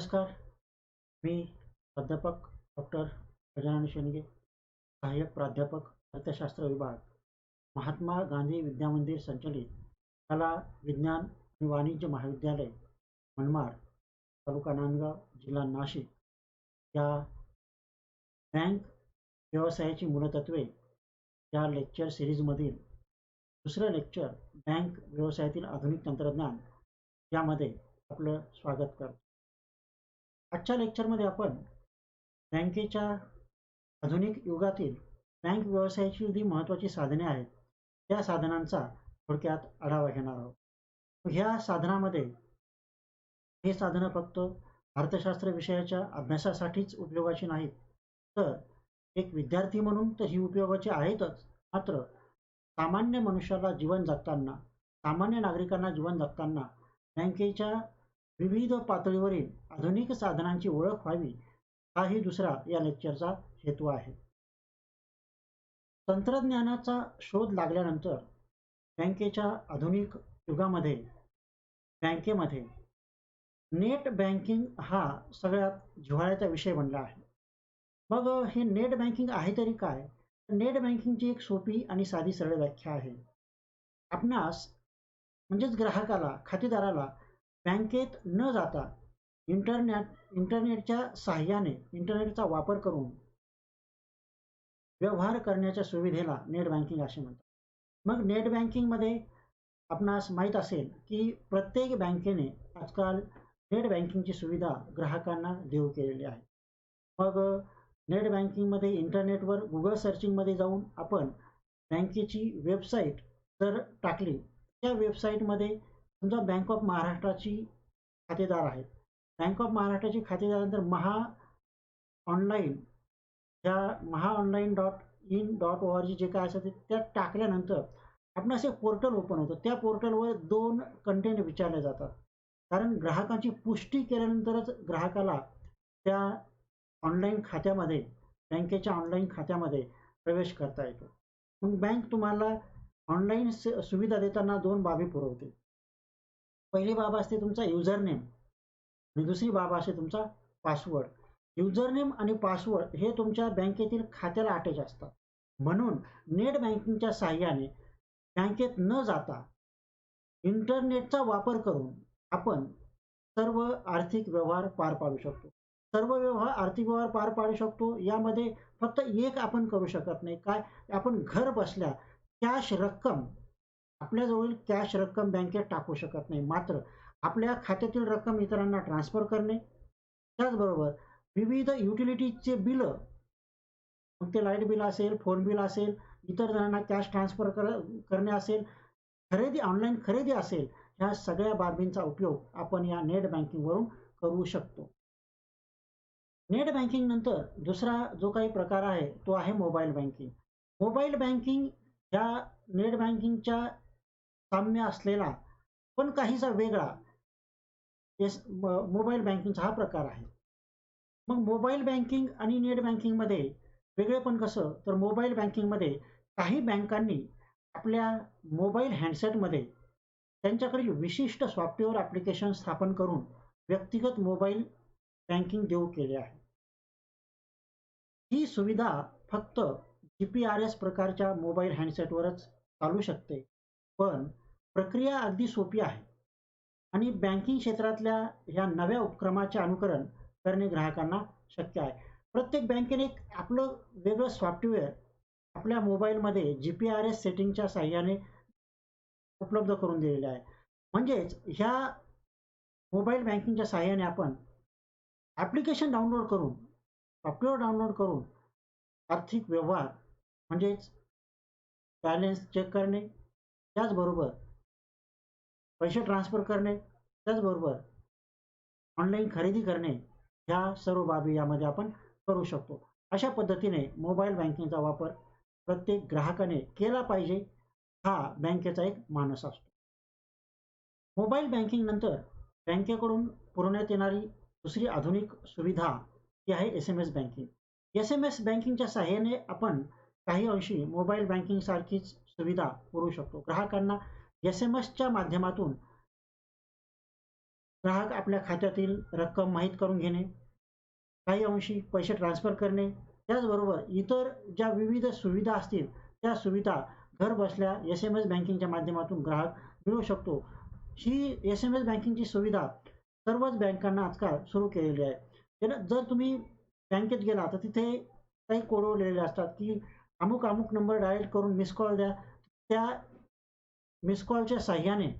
नमस्कार. मी प्राध्यापक डॉक्टर गजानन शेंडगे, सहाय्यक प्राध्यापक अर्थशास्त्र विभाग, महात्मा गांधी विद्या मंदिर संचलित कला, विज्ञान आणि वाणिज्य महाविद्यालय, मनमाड, तालुका नांदगाव, जिल्हा नाशिक या बँक व्यवसायाची मूलतत्वे या लेक्चर सिरीजमधील दुसरं लेक्चर, बँक व्यवसायातील आधुनिक तंत्रज्ञान, यामध्ये आपलं स्वागत करतो. आजच्या लेक्चरमध्ये आपण बँकेच्या आधुनिक युगातील बँक व्यवसायाची जी महत्त्वाची साधने आहेत, त्या साधनांचा थोडक्यात आढावा घेणार आहोत. ह्या साधनामध्ये हे साधनं फक्त अर्थशास्त्र विषयाच्या अभ्यासासाठीच उपयोगाची नाहीत, तर एक विद्यार्थी म्हणून तर ही उपयोगाची आहेतच, मात्र सामान्य मनुष्याला जीवन जगताना, सामान्य नागरिकांना जीवन जगताना बँकेच्या विविध पातळीवरील आधुनिक साधनांची ओळख व्हावी, हाही दुसरा या लेक्चरचा हेतू आहे. तंत्रज्ञानाचा शोध लागल्यानंतर बँकेच्या आधुनिक युगामध्ये बँकेमध्ये नेट बँकिंग हा सगळ्यात जिव्हाळ्याचा विषय बनला आहे. मग हे नेट बँकिंग आहे तरी काय? नेट बँकिंगची एक सोपी आणि साधी सरळ व्याख्या आहे. आपणास म्हणजेच ग्राहकाला, खातेदाराला बँकेत न जाता इंटरनेटच्या साहाय्याने, इंटरनेटचा वापर करून व्यवहार करण्याच्या सुविधेला नेट बँकिंग असे म्हणतात. मग नेट बँकिंगमध्ये आपणास माहीत असेल की प्रत्येक बँकेने आजकाल नेट बँकिंगची सुविधा ग्राहकांना देऊ केलेली आहे. मग नेट बँकिंगमध्ये इंटरनेटवर गुगल सर्चिंगमध्ये जाऊन आपण बँकेची वेबसाईट जर टाकली, त्या वेबसाईटमध्ये समजा बँक ऑफ महाराष्ट्राची खातेदार आहेत, बँक ऑफ महाराष्ट्राची खातेदारानंतर महाऑनलाईन.in.org जे काय असेल त्यात टाकल्यानंतर आपण असे पोर्टल ओपन होतं. त्या पोर्टलवर 2 कंटेंट विचारले जातात, कारण ग्राहकांची पुष्टी केल्यानंतरच ग्राहकाला त्या ऑनलाईन खात्यामध्ये, बँकेच्या ऑनलाईन खात्यामध्ये प्रवेश करता येतो. मग बँक तुम्हाला ऑनलाईन सुविधा देताना 2 बाबी पुरवते. पहिली बाब असते तुमचा युजर नेम आणि दुसरी बाब असते तुमचा पासवर्ड. युजरनेम आणि पासवर्ड हे तुमच्या बँकेतील खात्याला अटॅच असतात. म्हणून नेट बँकिंगच्या साहाय्याने बँकेत न जाता इंटरनेटचा वापर करून आपण सर्व आर्थिक व्यवहार पार पाडू शकतो. आर्थिक व्यवहार पार पाडू शकतो. यामध्ये फक्त एक आपण करू शकत नाही. काय? आपण घर बसल्या आपल्याजवळील कॅश रक्कम बँकेत टाकू शकत नाही. मात्र आपल्या खात्यातील रक्कम इतरांना ट्रान्सफर करणे, त्याचबरोबर विविध युटिलिटीजचे बिलं, मग ते लाईट बिल असेल, फोन बिल असेल, इतर जणांना कॅश ट्रान्सफर करणे असेल, ऑनलाईन खरेदी असेल, ह्या सगळ्या बाबींचा उपयोग आपण या नेट बँकिंगवरून करू शकतो. नेट बँकिंग नंतर दुसरा जो काही प्रकार आहे तो आहे मोबाईल बँकिंग. मोबाईल बँकिंग ह्या नेट बँकिंगच्या साम्य असलेला पण काहीसा वेगळा मोबाईल बँकिंगचा हा प्रकार आहे. मग मोबाईल बँकिंग आणि नेट बँकिंगमध्ये वेगळेपण कसं? तर मोबाईल बँकिंगमध्ये काही बँकांनी आपल्या मोबाईल हँडसेटमध्ये त्यांच्याकडील विशिष्ट सॉफ्टवेअर ॲप्लिकेशन स्थापन करून व्यक्तिगत मोबाईल बँकिंग देऊ केले आहे. ही सुविधा फक्त GPRS प्रकारच्या मोबाईल हँडसेटवरच चालू शकते, पण प्रक्रिया अगदी सोपी आहे आणि बँकिंग क्षेत्रातल्या ह्या नव्या उपक्रमाचे अनुकरण करणे ग्राहकांना शक्य आहे. प्रत्येक बँकेने आपलं वेगळं सॉफ्टवेअर आपल्या मोबाईलमध्ये GPRS सेटिंगच्या साहाय्याने उपलब्ध करून दिलेले आहे. म्हणजेच ह्या मोबाईल बँकिंगच्या साहाय्याने आपण ॲप्लिकेशन डाउनलोड करून, सॉफ्टवेअर डाउनलोड करून आर्थिक व्यवहार म्हणजेच बॅलन्स चेक करणे, त्याचबरोबर पैसे ट्रान्सफर करणे, त्याचबरोबर ऑनलाईन खरेदी करणे, ह्या सर्व बाबी यामध्ये आपण करू शकतो. अशा पद्धतीने मोबाईल बँकिंगचा वापर प्रत्येक ग्राहकाने केला पाहिजे, हा बँकेचा एक मानस असतो. मोबाईल बँकिंग नंतर बँकेकडून पुरवण्यात येणारी दुसरी आधुनिक सुविधा ती आहे SMS बँकिंग. SMS बँकिंगच्या साहाय्याने आपण काही अंशी मोबाईल बँकिंग सारखीच सुविधा पुरवू शकतो. ग्राहकांना SMSच्या माध्यमातून ग्राहक आपल्या खात्यातील रक्कम माहीत करून घेणे, काही अंशी पैसे ट्रान्सफर करणे, त्याचबरोबर इतर ज्या विविध सुविधा असतील त्या सुविधा घर बसल्या SMS बँकिंगच्या माध्यमातून ग्राहक मिळवू शकतो. ही SMS बँकिंगची सुविधा सर्वच बँकांना आजकाल सुरू केलेली आहे. जर तुम्ही बँकेत गेला तर तिथे काही कोड लिहिलेले असतात की अमुक अमुक नंबर डायल करून मिस कॉल द्या. त्या मिस कॉलच्या साहाय्याने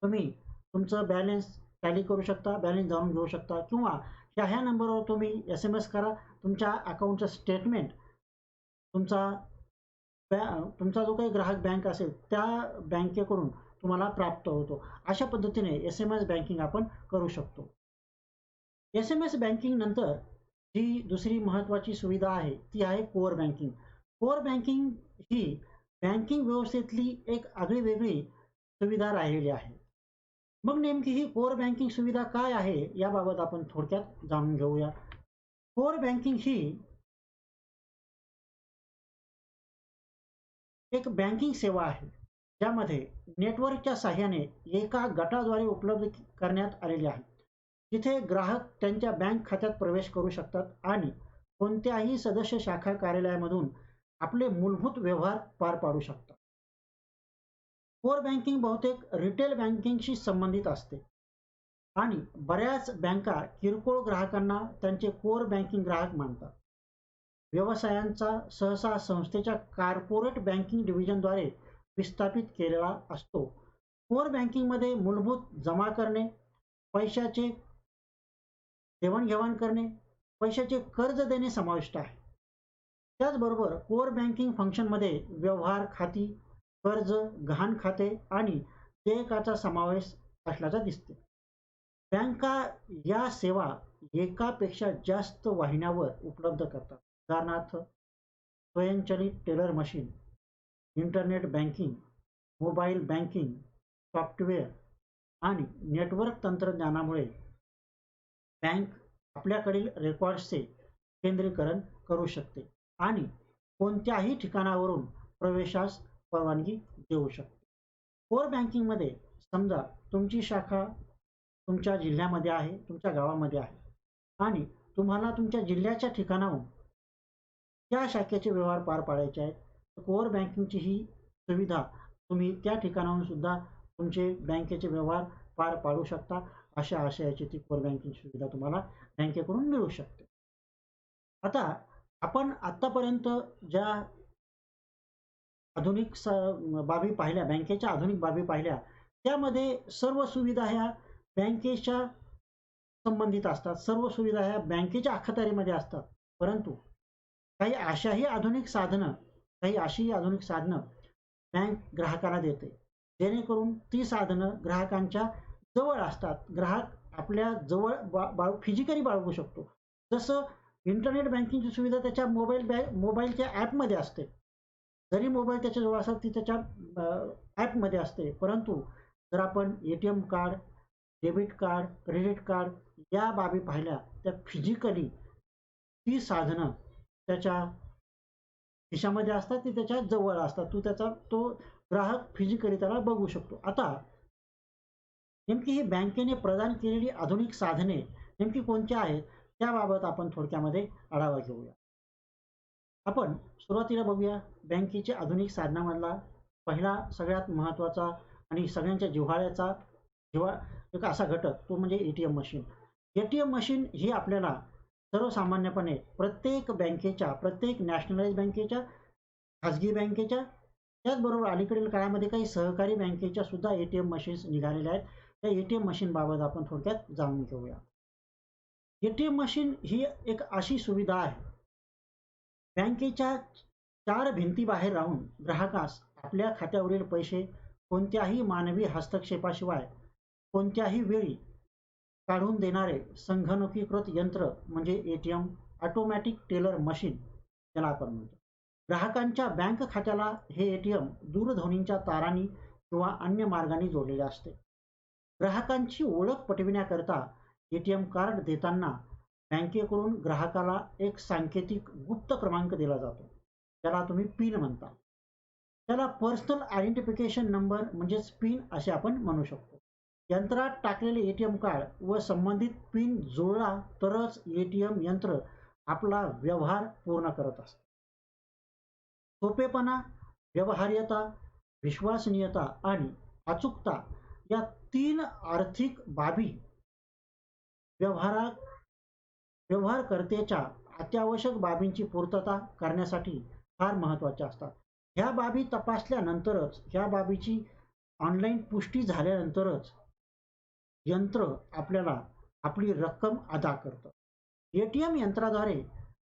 तुम्ही तुमचं बॅलन्स टॅली करू शकता, बॅलन्स जाणून घेऊ शकता किंवा ह्या नंबरवर तुम्ही SMS करा. तुमच्या अकाउंटचं स्टेटमेंट तुमचा तुमचा जो काही ग्राहक बँक असेल त्या बँकेकडून तुम्हाला प्राप्त होतो. अशा पद्धतीने SMS बँकिंग आपण करू शकतो. SMS बँकिंग नंतर जी दुसरी महत्त्वाची सुविधा आहे ती आहे कोअर बँकिंग. कोअर बँकिंग ही बँकिंग व्यवस्थेतली एक आगळीवेगळी सुविधा राहिलेली आहे. मग नेमकी ही कोअर बँकिंग सुविधा काय आहे याबाबत आपण थोडक्यात जाणून घेऊया. कोअर बँकिंग ही एक बँकिंग सेवा आहे ज्यामध्ये नेटवर्कच्या साहाय्याने एका गटाद्वारे उपलब्ध करण्यात आलेली आहे. जिथे ग्राहक त्यांच्या बँक खात्यात प्रवेश करू शकतात आणि कोणत्याही सदस्य शाखा कार्यालयामधून आपले मूलभूत व्यवहार पार पाडू शकतात. कोअर बँकिंग बहुतेक रिटेल बँकिंगशी संबंधित असते आणि बऱ्याच बँका किरकोळ ग्राहकांना त्यांचे कोअर बँकिंग ग्राहक मानतात. व्यवसायांचा सहसा संस्थेच्या कॉर्पोरेट बँकिंग डिव्हिजनद्वारे विस्थापित केलेला असतो. कोअर बँकिंगमध्ये मूलभूत जमा करणे, पैशाचे देवाणघेवाण करणे, पैशाचे कर्ज देणे समाविष्ट आहे. त्याचबरोबर कोअर बँकिंग फंक्शनमध्ये व्यवहार खाती, कर्ज, गहाण खाते आणि देयकाचा समावेश असल्याचा दिसते. बँका या सेवा एकापेक्षा जास्त वाहिन्यावर उपलब्ध करतात. उदाहरणार्थ स्वयंचलित teller machine, internet banking, mobile banking software आणि नेटवर्क तंत्रज्ञानामुळे बँक आपल्याकडील रेकॉर्ड्सचे केंद्रीकरण करू शकते आणि कोणत्याही ठिकाणावरून प्रवेशास परवानगी देऊ शकते. कोअर बँकिंगमध्ये समजा तुमची शाखा तुमच्या जिल्ह्यामध्ये आहे, तुमच्या गावामध्ये आहे आणि तुम्हाला तुमच्या जिल्ह्याच्या ठिकाणाहून त्या शाखेचे व्यवहार पार पाडायचे आहेत. कोअर बँकिंगची ही सुविधा तुम्ही त्या ठिकाणाहून सुद्धा तुमचे बँकेचे व्यवहार पार पाडू शकता. अशा आशयाची ती कोअर बँकिंग सुविधा तुम्हाला बँकेकडून मिळू शकते. आता आपण आतापर्यंत ज्या आधुनिक बाबी पाहिल्या, बँकेच्या आधुनिक बाबी पाहिल्या, त्यामध्ये सर्व सुविधा ह्या बँकेच्या संबंधित असतात. सर्व सुविधा ह्या बँकेच्या अखत्यारीमध्ये असतात. परंतु काही अशी आधुनिक साधनं बँक ग्राहकाला देते जेणेकरून ती साधनं ग्राहकांच्या जवळ असतात. ग्राहक आपल्या जवळ फिजिकली बाळगू शकतो. जसं इंटरनेट बँकिंगची सुविधा त्याच्या मोबाईलच्या ॲपमध्ये असते. जरी मोबाईल त्याच्या जवळ असेल ती त्याच्या ॲपमध्ये असते. परंतु जर आपण ATM card, debit card, credit card या बाबी पाहिल्या त्या फिजिकली ती साधनं त्याच्या खिशामध्ये असतात, ती त्याच्या जवळ असतात. तो ग्राहक फिजिकली त्याला बघू शकतो. आता नेमकी ही बँकेने प्रदान केलेली आधुनिक साधने नेमकी कोणती आहेत त्याबाबत आपण थोडक्यामध्ये आढावा घेऊया. आपण सुरुवातीला बघूया बँकेच्या आधुनिक साधनामधला पहिला सगळ्यात महत्त्वाचा आणि सगळ्यांच्या जिव्हाळ्याचा एक असा घटक तो म्हणजे ATM मशीन. ATM मशीन ही आपल्याला सर्वसामान्यपणे प्रत्येक बँकेच्या, प्रत्येक नॅशनलाइज बँकेच्या, खाजगी बँकेच्या, त्याचबरोबर अलीकडील काळामध्ये काही सहकारी बँकेच्या सुद्धा ATM मशीन्स निघालेल्या आहेत. त्या ATM मशीन बाबत आपण थोडक्यात जाणून घेऊया. ATM मशीन ही एक अशी सुविधा आहे बँकेच्या 4 भिंतीबाहेर राहून ग्राहकास आपल्या खात्यावरील पैसे कोणत्याही मानवी हस्तक्षेपाशिवाय कोणत्याही वेळी काढून देणारे संगणकीकृत यंत्र म्हणजे ATM, ऑटोमॅटिक टेलर मशीन ज्याला आपण म्हणतो. ग्राहकांच्या बँक खात्याला हे ATM दूरध्वनीच्या तारांनी किंवा अन्य मार्गाने जोडलेले असते. ग्राहकांची ओळख पटविण्याकरता ATM कार्ड देताना बँकेकडून ग्राहकाला एक सांकेतिक गुप्त क्रमांक दिला जातो. त्याला तुम्ही पिन म्हणता. त्याला पर्सनल आयडेंटिफिकेशन नंबर म्हणजेच पिन असे आपण म्हणू शकतो. यंत्रात टाकलेले एटीएम कार्ड व संबंधित पिन जुळला तरच एटीएम यंत्र आपला व्यवहार पूर्ण करत असते. सोपेपणा, व्यवहार्यता, विश्वसनीयता आणि अचूकता या 3 आर्थिक बाबी व्यवहारात व्यवहारकर्त्याच्या अत्यावश्यक बाबींची पूर्तता करण्यासाठी फार महत्त्वाच्या असतात. ह्या बाबी तपासल्यानंतरच, ह्या बाबीची ऑनलाईन पुष्टी झाल्यानंतरच यंत्र आपल्याला आपली रक्कम अदा करतं. एटीएम यंत्राद्वारे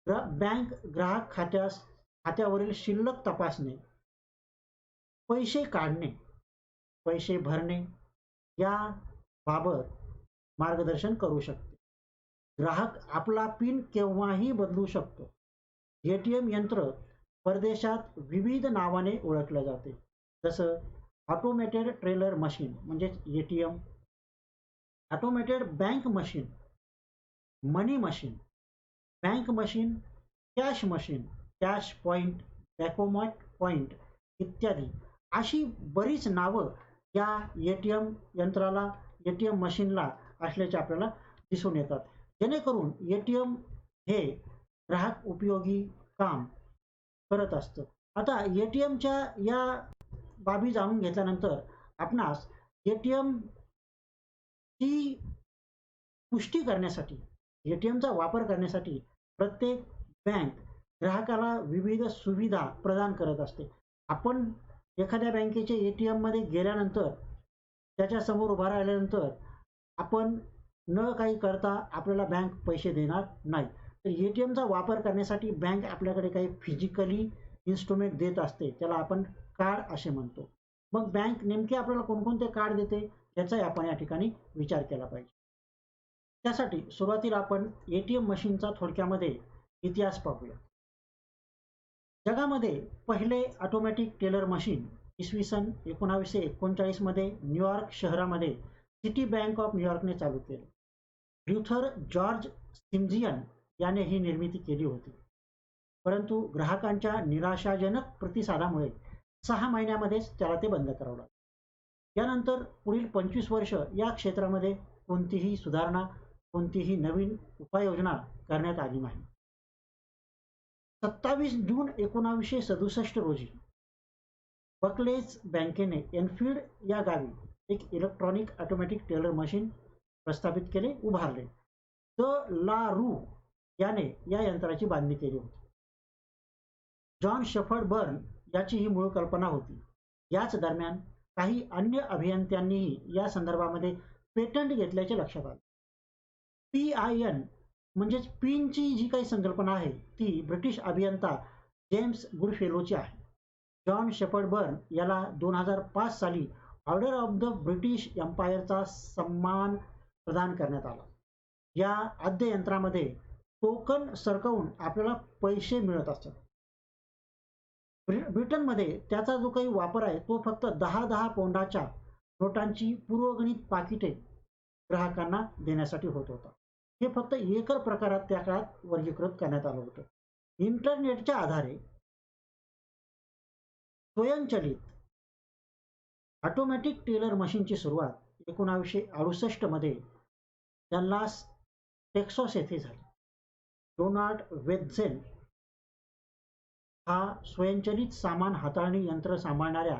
बँक ग्राहक खात्यावरील शिल्लक तपासणे, पैसे काढणे, पैसे भरणे याबाबत मार्गदर्शन करू शकते. ग्राहक आपला पिन केव्हाही बदलू शकतो. एटीएम यंत्र परदेशात विविध नावाने ओळखले जाते, जसं ऑटोमेटेड टेलर मशीन म्हणजेच ATM, automated bank machine, money machine, bank machine, cash machine, cash point, Bancomat point इत्यादी अशी बरीच नावं या एटीएम यंत्राला, एटीएम मशीनला असल्याचे आपल्याला दिसून येतात. जेणेकरून एटीएम हे ग्राहक उपयोगी काम करत असतं. आता एटीएमच्या या बाबी जाणून घेतल्यानंतर आपणास एटीएम ची पुष्टी करण्यासाठी, एटीएमचा वापर करण्यासाठी प्रत्येक बँक ग्राहकाला विविध सुविधा प्रदान करत असते. आपण एखाद्या बँकेच्या एटीएम मध्ये गेल्यानंतर, त्याच्या समोर उभा राहिल्यानंतर आपण न काही करता आपल्याला बँक पैसे देणार नाही. तर एटीएमचा वापर करण्यासाठी बँक आपल्याकडे काही फिजिकली इन्स्ट्रुमेंट देत असते, त्याला आपण कार्ड असे म्हणतो. मग बँक नेमके आपल्याला कोणकोणते कार्ड देते याचाही आपण या ठिकाणी विचार केला पाहिजे. त्यासाठी सुरुवातीला आपण एटीएम मशीनचा थोडक्यामध्ये इतिहास पाहूया. जगामध्ये पहिले ऑटोमॅटिक टेलर मशीन इसवी सन 1939 मध्ये न्यूयॉर्क शहरामध्ये सिटी बँक ऑफ न्यूयॉर्कने चालू केले. ल्युथर जॉर्ज सिमझियन याने ही निर्मिती केली होती. परंतु ग्राहकांच्या निराशाजनक प्रतिसादामुळे 6 महिन्यामध्येच त्याला ते बंद करावं लागलं. यानंतर पुढील 25 वर्ष या क्षेत्रामध्ये कोणतीही सुधारणा, कोणतीही नवीन उपाययोजना करण्यात आली नाही. 27 जून 1967 रोजी बर्क्लेज बँकेने एनफील्ड या गावी एक इलेक्ट्रॉनिक ऑटोमॅटिक टेलर मशीन प्रस्थापित केले, उभारले. द ला रू याने या यंत्राची बांधणी केली होती. जॉन शेफर्ड बर्न याची ही मूळ कल्पना होती. याच दरम्यान काही अन्य अभियंत्यांनीही या संदर्भामध्ये पेटंट घेतल्याचे लक्षात आले. PIN म्हणजेच पिनची जी काही संकल्पना आहे ती ब्रिटिश अभियंता जेम्स गुडफेलोची आहे. जॉन शेफर्ड बर्न याला 2005 साली ऑर्डर ऑफ द ब्रिटिश एम्पायरचा सन्मान प्रदान करण्यात आला. या आद्य यंत्रामध्ये टोकन सरकवून आपल्याला पैसे मिळत असतात. ब्रिटनमध्ये त्याचा जो काही वापर आहे तो फक्त 10-10 पौंडाच्या नोटांची पूर्वगणित पाकिटे ग्राहकांना देण्यासाठी होत होता. हे फक्त एकल प्रकारात त्या काळात वर्गीकृत करण्यात आलं होतं. इंटरनेटच्या आधारे स्वयंचलित ऑटोमॅटिक टेलर मशीनची सुरुवात 1968 मध्ये डल्लास टेक्सास येथे झाली. डोनाल्ड वेत्झेल हा स्वयंचलित सामान हाताळणी यंत्र सांभाळणाऱ्या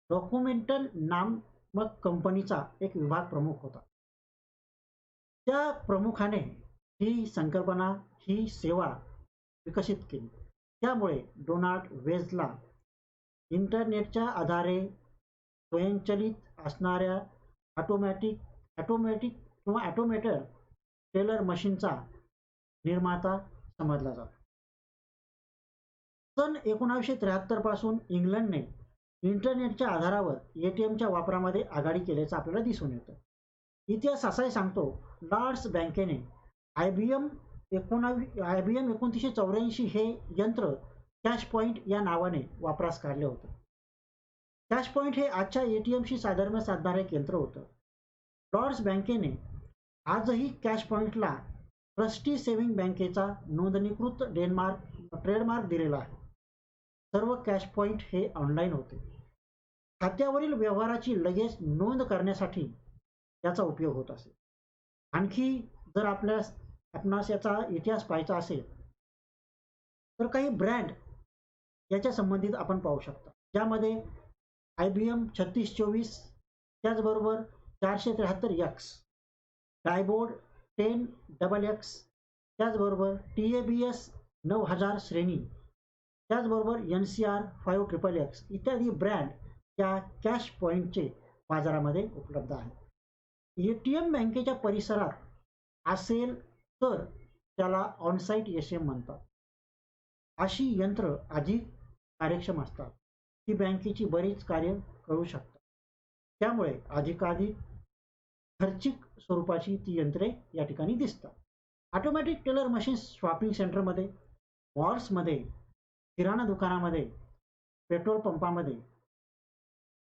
डॉक्युमेंटल नामक कंपनीचा एक विभाग प्रमुख होता. त्या प्रमुखाने ही संकल्पना, ही सेवा विकसित केली. त्यामुळे डोनाल्ड वेझला इंटरनेटच्या आधारे स्वयंचलित असणाऱ्या ऑटोमॅटिक किंवा ऑटोमेटेड टेलर मशीनचा निर्माता समजला जातो. सन 1973 पासून इंग्लंडने इंटरनेटच्या आधारावर एटीएमच्या वापरामध्ये आघाडी केल्याचं आपल्याला दिसून येतं. इतिहास असाही सांगतो, लॉर्ड्स बँकेने IBM 1984 हे यंत्र कॅश पॉइंट या नावाने वापरास काढले होते. कॅश पॉइंट हे आजच्या एटीएमशी साधर्म्य साधणारे एक यंत्र होतं. लॉर्ड्स बँकेने आजही कॅश पॉइंटला ट्रस्टी सेव्हिंग बँकेचा नोंदणीकृत ट्रेडमार्क दिलेला आहे. सर्व कॅश पॉइंट हे ऑनलाईन होते. खात्यावरील व्यवहाराची लगेच नोंद करण्यासाठी याचा उपयोग होत असेल. आणखी जर आपणास याचा इतिहास पाहायचा असेल तर काही ब्रँड याच्या संबंधित आपण पाहू शकता, ज्यामध्ये IBM 3624, त्याचबरोबर 473X, डायबोर्ड 10XX, त्याचबरोबर TABS 9000 श्रेणी, त्याचबरोबर NCR 5XXX इत्यादी ब्रँड या कॅश पॉईंटचे बाजारामध्ये उपलब्ध आहेत. ATM बँकेच्या परिसरात असेल तर त्याला ऑनसाईट ATM म्हणतात. अशी यंत्र अधिक कार्यक्षम असतात. ती बँकेची बरीच कार्य करू शकतात. त्यामुळे अधिकाधिक खर्चिक स्वरूपाची ती यंत्रे या ठिकाणी दिसतात. ऑटोमॅटिक टेलर मशीन्स शॉपिंग सेंटरमध्ये, मॉल्समध्ये, किराणा दुकानामध्ये, पेट्रोल पंपामध्ये,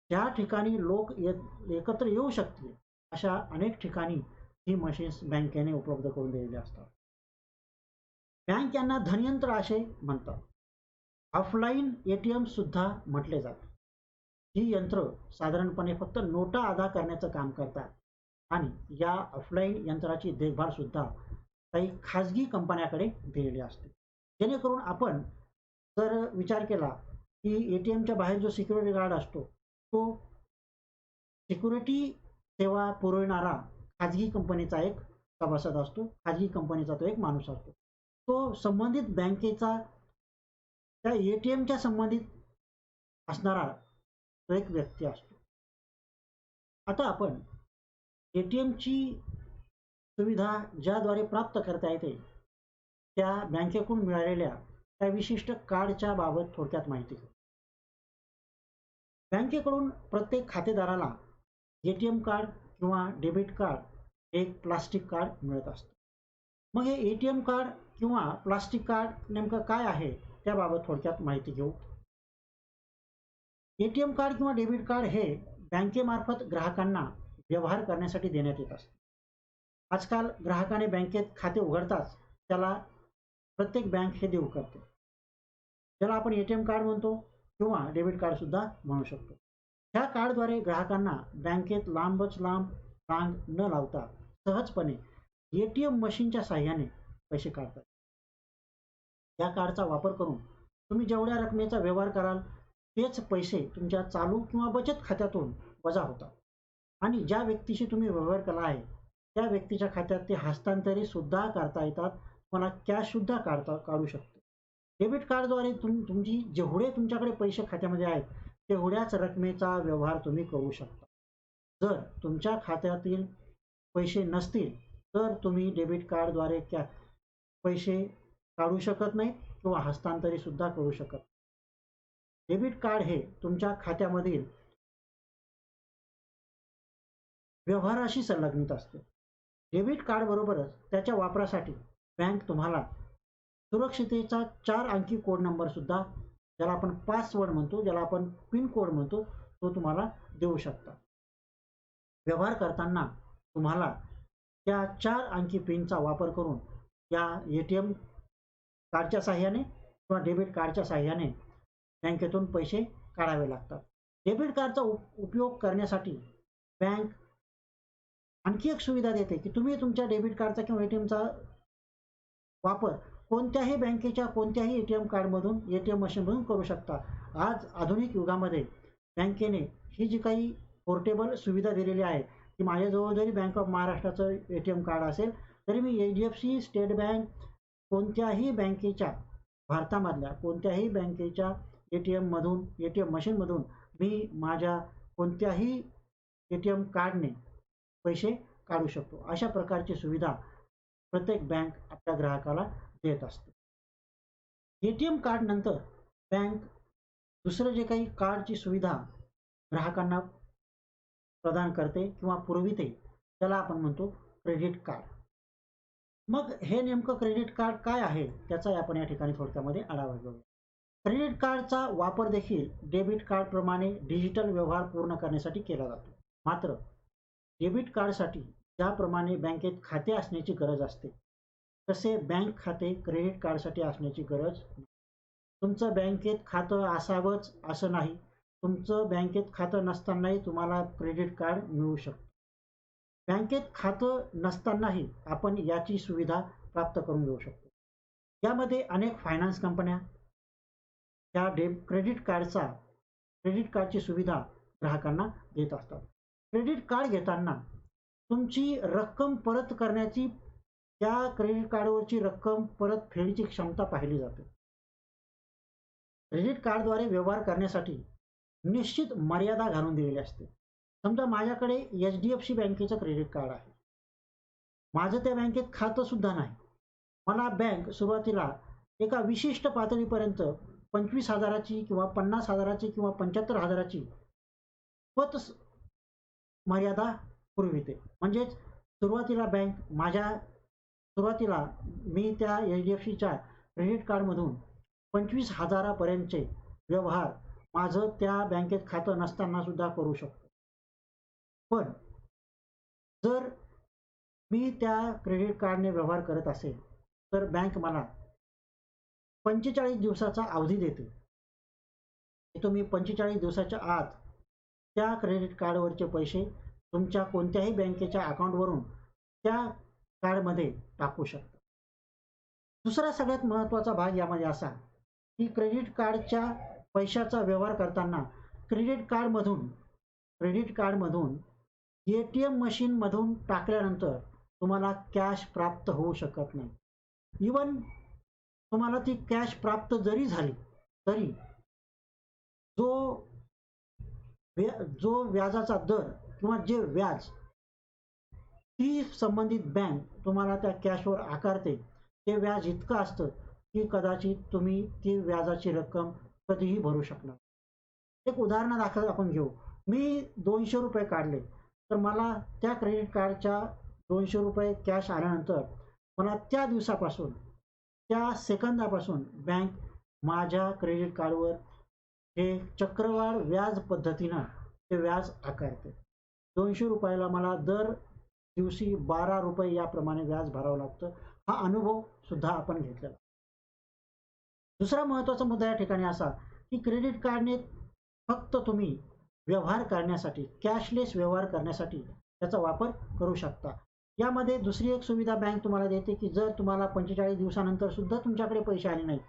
ज्या ठिकाणी लोक एकत्र येऊ शकतील अशा अनेक ठिकाणी ही मशीन्स बँकेने उपलब्ध करून दिलेली असतात. बँक यांना धनयंत्र असे म्हणतात. ऑफलाईन ATM सुद्धा म्हटले जाते. ही यंत्र साधारणपणे फक्त नोटा अदा करण्याचं काम करतात आणि या ऑफलाईन यंत्राची देखभाल सुद्धा काही खाजगी कंपन्याकडे दिलेली असते. जेणेकरून आपण जर विचार केला की ATMच्या बाहेर जो सिक्युरिटी गार्ड असतो तो सिक्युरिटी सेवा पुरविणारा खाजगी कंपनीचा एक सभासद असतो, खाजगी कंपनीचा तो एक माणूस असतो. तो संबंधित बँकेचा त्या ATMच्या संबंधित असणारा तो एक व्यक्ती असतो. आता आपण ATMची सुविधा ज्याद्वारे प्राप्त करता येते त्या बँकेकडून मिळालेल्या त्या विशिष्ट कार्डच्या बाबत थोडक्यात माहिती घेऊ. बँकेकडून प्रत्येक खातेदाराला ATM कार्ड किंवा डेबिट कार्ड एक प्लास्टिक कार्ड मिळत असतं. मग हे ATM कार्ड किंवा प्लास्टिक कार्ड नेमकं काय आहे त्याबाबत थोडक्यात माहिती घेऊ. ATM कार्ड किंवा डेबिट कार्ड हे बँकेमार्फत ग्राहकांना व्यवहार करण्यासाठी देण्यात येत असते. आजकाल ग्राहकाने बँकेत खाते उघडताच त्याला प्रत्येक बँक हे देऊ करते, ज्याला आपण ATM कार्ड म्हणतो किंवा डेबिट कार्ड सुद्धा म्हणू शकतो. ह्या कार्डद्वारे ग्राहकांना बँकेत लांबच लांब रांग न लावता सहजपणे ATM मशीनच्या साहाय्याने पैसे काढतात. या कार्डचा वापर करून तुम्ही जेवढ्या रकमेचा व्यवहार कराल तेच पैसे तुमच्या चालू किंवा बचत खात्यातून वजा होतात आणि ज्या व्यक्तीशी तुम्ही व्यवहार केला आहे त्या व्यक्तीच्या खात्यात ते हस्तांतरित सुद्धा करता येतात. तुम्हाला कॅश सुद्धा काढू शकतो. डेबिट कार्डद्वारे तुमची जेवढे तुमच्याकडे पैसे खात्यामध्ये आहेत तेवढ्याच रकमेचा व्यवहार तुम्ही करू शकता. जर तुमच्या खात्यातील पैसे नसतील तर तुम्ही डेबिट कार्डद्वारे पैसे काढू शकत नाही किंवा हस्तांतरित सुद्धा करू शकत. डेबिट कार्ड हे तुमच्या खात्यामधील व्यवहाराशी संलग्नित असते. डेबिट कार्ड बरोबरच त्याच्या वापरासाठी बँक तुम्हाला सुरक्षिततेचा 4 अंकी कोड नंबर सुद्धा, ज्याला आपण पासवर्ड म्हणतो, ज्याला आपण पिन कोड म्हणतो, तो तुम्हाला देऊ शकता. व्यवहार करताना तुम्हाला त्या 4 अंकी पिनचा वापर करून या ATM कार्डच्या साहाय्याने किंवा डेबिट कार्डच्या साहाय्याने बँकेतून पैसे काढावे लागतात. डेबिट कार्डचा उपयोग करण्यासाठी बँक आणखी एक सुविधा देते की तुम्ही तुमच्या डेबिट कार्डचा किंवा ATMचा वापर कोणत्याही बँकेच्या कोणत्याही ATM कार्डमधून ATM मशीनमधून करू शकता. आज आधुनिक युगामध्ये बँकेने ही जी काही पोर्टेबल सुविधा दिलेली आहे की माझ्याजवळ जरी बँक ऑफ महाराष्ट्राचं ATM कार्ड असेल तरी मी HDFC, स्टेट बँक, कोणत्याही बँकेच्या, भारतामधल्या कोणत्याही बँकेच्या ATM मशीनमधून मी माझ्या कोणत्याही ATM कार्डने पैसे काढू शकतो. अशा प्रकारची सुविधा प्रत्येक बँक आपल्या ग्राहकाला देत असते. ATM कार्ड नंतर बँक दुसरं जे काही कार्डची सुविधा ग्राहकांना प्रदान करते किंवा पुरविते त्याला आपण म्हणतो क्रेडिट कार्ड. मग हे नेमकं क्रेडिट कार्ड काय आहे त्याचा आपण या ठिकाणी थोडक्यामध्ये आढावा घेऊया. क्रेडिट कार्डचा वापर देखील डेबिट कार्ड प्रमाणे डिजिटल व्यवहार पूर्ण करण्यासाठी केला जातो. मात्र डेबिट कार्डसाठी ज्याप्रमाणे बँकेत खाते असण्याची गरज असते तसे बँक खाते क्रेडिट कार्डसाठी असण्याची गरज नाही. तुमचं बँकेत खातं असावंच असं नाही. तुमचं बँकेत खातं नसतानाही तुम्हाला क्रेडिट कार्ड मिळू शकतं. बँकेत खातं नसतानाही आपण याची सुविधा प्राप्त करून घेऊ शकतो. यामध्ये अनेक फायनान्स कंपन्या या क्रेडिट कार्डची सुविधा ग्राहकांना देत असतात. क्रेडिट कार्ड घेताना तुमची रक्कम परत करण्याची, त्या क्रेडिट कार्डवरची रक्कम परतफेडीची क्षमता पाहिली जाते. क्रेडिट कार्डद्वारे व्यवहार करण्यासाठी निश्चित मर्यादा घालून दिलेली असते. समजा माझ्याकडे HDFC बँकेचं क्रेडिट कार्ड आहे. माझं त्या बँकेत खातं सुद्धा नाही. मला बँक सुरुवातीला एका विशिष्ट पातळीपर्यंत 25,000ची किंवा 50,000ची किंवा 75,000ची पत मर्यादा पुरविते. म्हणजेच सुरुवातीला मी त्या HDFCच्या क्रेडिट कार्डमधून 25,000 पर्यंतचे व्यवहार माझं त्या बँकेत खातं नसताना सुद्धा करू शकतो. पण जर मी त्या क्रेडिट कार्डने व्यवहार करत असेल तर बँक मला 45 दिवसाचा अवधी देते. तुम्ही 45 दिवसाच्या आत त्या क्रेडिट कार्डवरचे पैसे तुमच्या कोणत्याही बँकेच्या अकाउंटवरून त्या कार्डमध्ये टाकू शकता. दुसरा सगळ्यात महत्त्वाचा भाग यामध्ये असा की क्रेडिट कार्डच्या पैशाचा व्यवहार करताना क्रेडिट कार्डमधून ATM मशीनमधून टाकल्यानंतर तुम्हाला कॅश प्राप्त होऊ शकत नाही. इवन तुम्हाला ती कॅश प्राप्त जरी झाली तरी जो व्याजाचा दर किंवा जे व्याज ती संबंधित बँक तुम्हाला त्या कॅशवर आकारते ते व्याज इतकं असतं की कदाचित तुम्ही ती व्याजाची रक्कम कधीही भरू शकणार. एक उदाहरणादाखल आपण घेऊ. मी 200 रुपये काढले तर मला त्या क्रेडिट कार्डच्या 200 रुपये कॅश आल्यानंतर मला त्या दिवसापासून, त्या सेकंदापासून बँक माझ्या क्रेडिट कार्डवर हे चक्रवाढ व्याज पद्धतीनं ते व्याज आकारते. 200 रुपयाला मला दर दिवशी 12 रुपये याप्रमाणे व्याज भरावं लागतं. हा अनुभव सुद्धा आपण घेतलेला. दुसरा महत्त्वाचा मुद्दा या ठिकाणी असा की क्रेडिट कार्डने फक्त तुम्ही व्यवहार करण्यासाठी, कॅशलेस व्यवहार करण्यासाठी त्याचा वापर करू शकता. यामध्ये दुसरी एक सुविधा बँक तुम्हाला देते की जर तुम्हाला 45 दिवसानंतर सुद्धा तुमच्याकडे पैसे आले नाही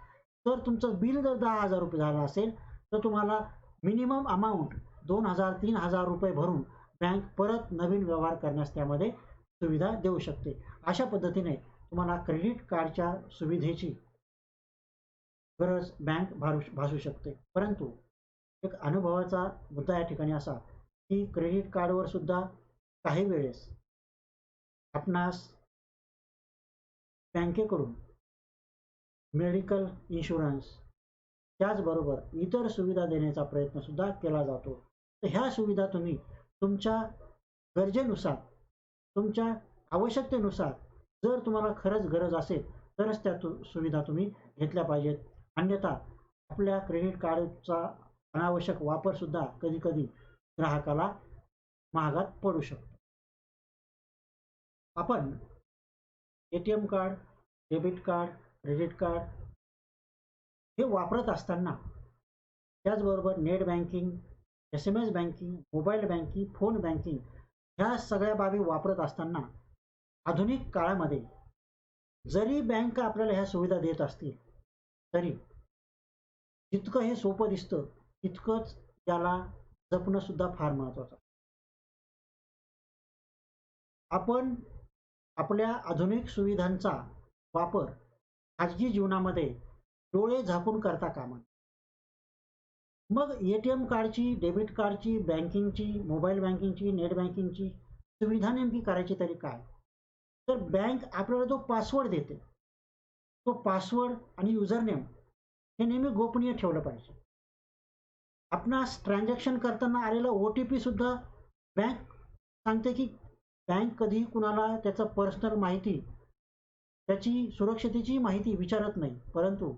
तर तुमचं बिल जर 10,000 रुपये झालं असेल तर तुम्हाला मिनिमम अमाऊंट 2,000-3,000 रुपये भरून बँक परत नवीन व्यवहार करण्यास त्यामध्ये सुविधा देऊ शकते. अशा पद्धतीने तुम्हाला क्रेडिट कार्डच्या सुविधेची गरज बँक भासू शकते. परंतु एक अनुभवाचा मुद्दा या ठिकाणी असा की क्रेडिट कार्डवर सुद्धा काही वेळेस आपणास बँकेकडून मेडिकल इन्शुरन्स त्याचबरोबर इतर सुविधा देण्याचा प्रयत्न सुद्धा केला जातो. तर ह्या सुविधा तुम्ही तुमच्या गरजेनुसार, तुमच्या आवश्यकतेनुसार जर तुम्हाला खरंच गरज असेल तरच त्या सुविधा तुम्ही घेतल्या पाहिजेत. अन्यथा आपल्या क्रेडिट कार्डचा अनावश्यक वापर सुद्धा कधी-कधी ग्राहकाला महागात पडू शकतो. आपण ATM card, debit card, credit card हे वापरत असताना त्याचबरोबर net banking, SMS banking, mobile banking, phone banking ह्या सगळ्या बाबी वापरत असताना आधुनिक काळामध्ये जरी बँक आपल्याला ह्या सुविधा देत असतील तरी जितकं हे सोपं दिसतं तितकंच त्याला जपणं सुद्धा फार महत्त्वाचं. आपण आपल्या आधुनिक सुविधांचा वापर खाजगी जीवनामध्ये डोळे झाकून करता कामा नये. मग ATM कार्डची, डेबिट कार्डची, बँकिंगची, मोबाईल बँकिंगची, नेट बँकिंगची सुविधा नेमकी करायची तरी काय? तर बँक आपल्याला जो पासवर्ड देते तो पासवर्ड आणि युजरनेम हे नेहमी गोपनीय ठेवलं पाहिजे. आपणास ट्रान्झॅक्शन करताना आलेला OTP सुद्धा बँक सांगते की बँक कधीही कुणाला त्याचं पर्सनल माहिती, त्याची सुरक्षितेची माहिती विचारत नाही. परंतु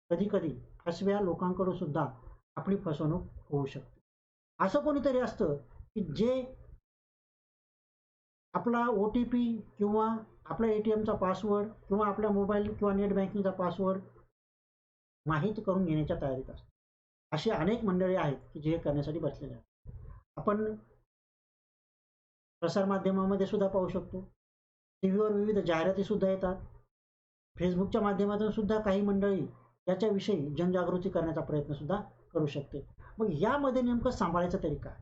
कधी-कधी फसव्या लोकांकडून सुद्धा आपली फसवणूक होऊ शकते. असं कोणीतरी असतं की जे आपला OTP किंवा आपल्या ATMचा पासवर्ड किंवा आपल्या मोबाईल किंवा नेट बँकिंगचा पासवर्ड माहीत करून घेण्याच्या तयारीत असतात. अशी अनेक मंडळी आहेत की जे करण्यासाठी बसलेले आहेत. आपण प्रसारमाध्यमामध्ये सुद्धा पाहू शकतो. टीव्हीवर विविध जाहिराती सुद्धा येतात. फेसबुकच्या माध्यमातून सुद्धा काही मंडळी याच्याविषयी जनजागृती करण्याचा प्रयत्न सुद्धा करू शकते. मग यामध्ये नेमकं सांभाळायचं तरी काय?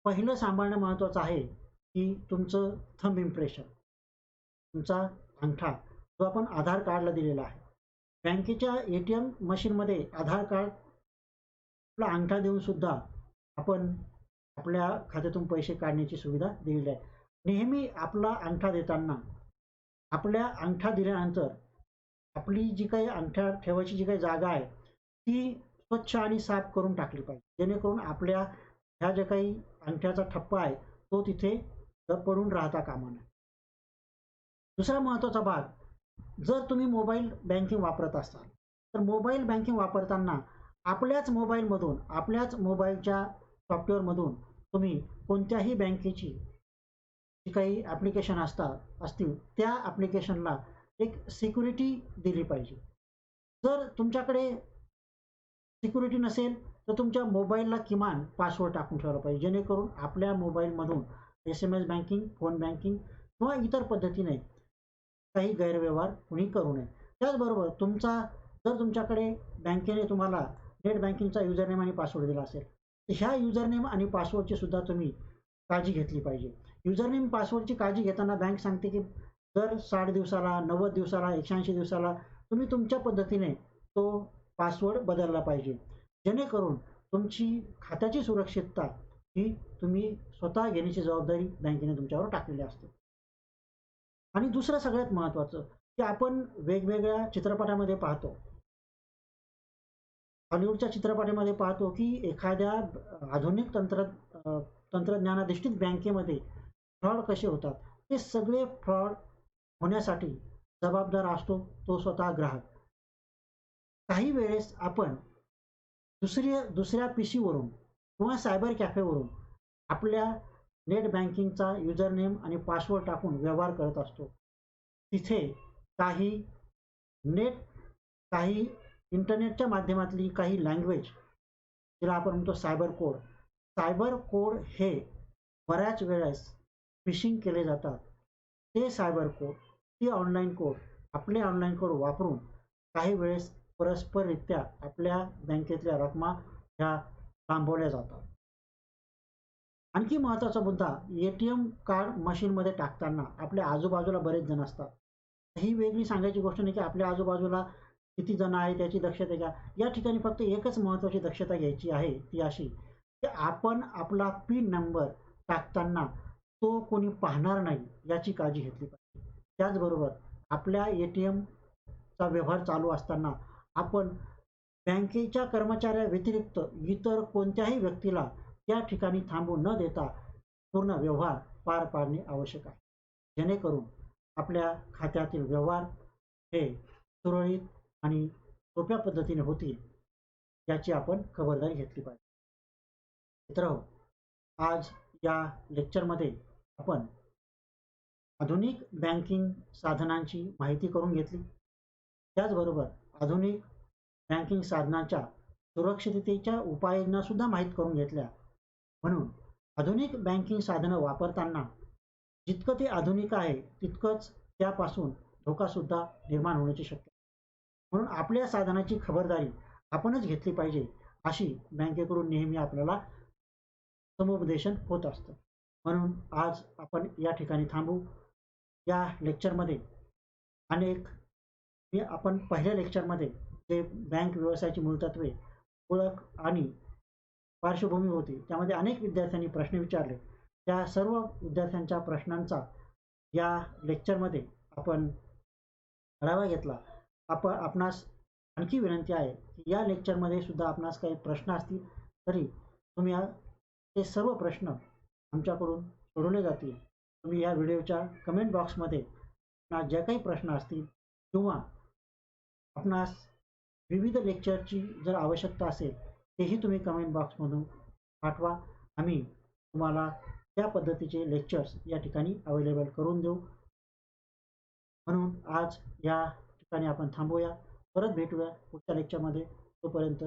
पहिलं सांभाळणं महत्त्वाचं आहे की तुमचं थंब इम्प्रेशन, तुमचा अंगठा जो आपण आधार कार्डला दिलेला आहे. बँकेच्या ATM मशीनमध्ये आधार कार्ड आपला अंगठा देऊन सुद्धा आपण आपल्या खात्यातून पैसे काढण्याची सुविधा दिलेली आहे. नेहमी आपला अंगठा देताना आपल्या अंगठा दिल्यानंतर आपली जी काही अंगठा ठेवायची जी काही जागा आहे ती स्वच्छ आणि साफ करून टाकली पाहिजे, जेणेकरून आपल्या ह्या जे काही अंगठ्याचा ठप्पा आहे तो तिथे पडून राहता कामा नये. दुसरा महत्त्वाचा भाग, जर तुम्ही मोबाईल बँकिंग वापरत असाल तर मोबाईल बँकिंग वापरताना आपल्याच मोबाईलमधून, आपल्याच मोबाईलच्या सॉफ्टवेअरमधून तुम्ही कोणत्याही बँकेची जी काही ॲप्लिकेशन असतील त्या ॲप्लिकेशनला एक सिक्युरिटी दिली पाहिजे. जर तुमच्याकडे सिक्युरिटी नसेल तर तुमच्या मोबाईलला किमान पासवर्ड टाकून ठेवला पाहिजे, जेणेकरून आपल्या मोबाईलमधून SMS बँकिंग, फोन बँकिंग किंवा इतर पद्धतीने काही गैरव्यवहार कुणी करू नये. त्याचबरोबर जर तुमच्याकडे बँकेने तुम्हाला नेट बँकिंगचा युजरनेम आणि पासवर्ड दिला असेल तर ह्या युजरनेम आणि पासवर्डची सुद्धा तुम्ही काळजी घेतली पाहिजे. युजरनेम पासवर्डची काळजी घेताना बँक सांगते की दर 60 दिवसाला, 90 दिवसाला, 180 दिवसाला तुम्ही तुमच्या पद्धतीने तो पासवर्ड बदलला पाहिजे, जेणेकरून तुमची खात्याची सुरक्षितता ही तुम्ही स्वतः घेण्याची जबाबदारी बँकेने तुमच्यावर टाकलेली असते. आणि दुसरं सगळ्यात महत्त्वाचं की आपण वेगवेगळ्या चित्रपटामध्ये पाहतो, हॉलिवूडच्या चित्रपटामध्ये पाहतो की एखाद्या आधुनिक तंत्रज्ञानाधिष्ठित बँकेमध्ये फ्रॉड कसे होतात. ते सगळे फ्रॉड होण्यासाठी जबाबदार असतो तो स्वतः ग्राहक. काही वेळेस आपण दुसऱ्या PC वरून किंवा सायबर कॅफेवरून आपल्या नेट बँकिंगचा युजरनेम आणि पासवर्ड टाकून व्यवहार करत असतो. तिथे काही इंटरनेटच्या माध्यमातली काही लँग्वेज, जिला आपण म्हणतो सायबर कोड हे बऱ्याच वेळेस फिशिंग केले जातात. ते सायबर कोड, आपले ऑनलाईन कोड वापरून काही वेळेस परस्पररित्या आपल्या बँकेतल्या रकमा ह्या थांबवल्या जातात. आणखी महत्त्वाचा मुद्दा, ATM कार्ड मशीनमध्ये टाकताना आपल्या आजूबाजूला बरेच जण असतात. ही वेगळी सांगायची गोष्ट नाही की आपल्या आजूबाजूला किती जण आहे त्याची दक्षता घ्या. या ठिकाणी फक्त एकच महत्त्वाची दक्षता घ्यायची आहे, ती अशी की आपण आपला पिन नंबर टाकताना तो कोणी पाहणार नाही याची काळजी घेतली पाहिजे. त्याचबरोबर आपल्या ATMचा व्यवहार चालू असताना आपण बँकेच्या कर्मचाऱ्याव्यतिरिक्त इतर कोणत्याही व्यक्तीला त्या ठिकाणी थांबू न देता पूर्ण व्यवहार पार पाडणे आवश्यक आहे, जेणेकरून आपल्या खात्यातील व्यवहार हे सुरळीत आणि सोप्या पद्धतीने होतील याची आपण खबरदारी घेतली पाहिजे. मित्रांनो, आज या लेक्चरमध्ये आपण आधुनिक बँकिंग साधनांची माहिती करून घेतली. त्याचबरोबर आधुनिक बँकिंग साधनांच्या सुरक्षिततेच्या उपाययोजना सुद्धा माहीत करून घेतल्या. म्हणून आधुनिक बँकिंग साधनं वापरताना जितकं ते आधुनिक आहे तितकंच त्यापासून धोका सुद्धा निर्माण होण्याची शक्यता. म्हणून आपल्या साधनाची खबरदारी आपणच घेतली पाहिजे, अशी बँकेकडून नेहमी आपल्याला समुपदेशन होत असतं. म्हणून आज आपण या ठिकाणी थांबू. या लेक्चरमध्ये आपण पहिल्या लेक्चरमध्ये जे बँक व्यवसायाची मूलतत्वे, ओळख आणि पार्श्वभूमी होती, त्यामध्ये अनेक विद्यार्थ्यांनी प्रश्न विचारले. त्या सर्व विद्यार्थ्यांच्या प्रश्नांचा या लेक्चरमध्ये आपण आढावा घेतला. आपणास आणखी विनंती आहे की या लेक्चरमध्ये सुद्धा आपणास काही प्रश्न असतील तरी तुम्ही ते सर्व प्रश्न आमच्याकडून सोडवले जातील. तुम्ही या व्हिडिओच्या कमेंट बॉक्समध्ये ज्या काही प्रश्न असतील किंवा आपणास विविध लेक्चरची जर आवश्यकता असेल तेही तुम्ही कमेंट बॉक्समधून पाठवा. आम्ही तुम्हाला त्या पद्धतीचे लेक्चर्स या ठिकाणी अवेलेबल करून देऊ. म्हणून आज या ठिकाणी आपण थांबूया. परत भेटूया पुढच्या लेक्चरमध्ये. तोपर्यंत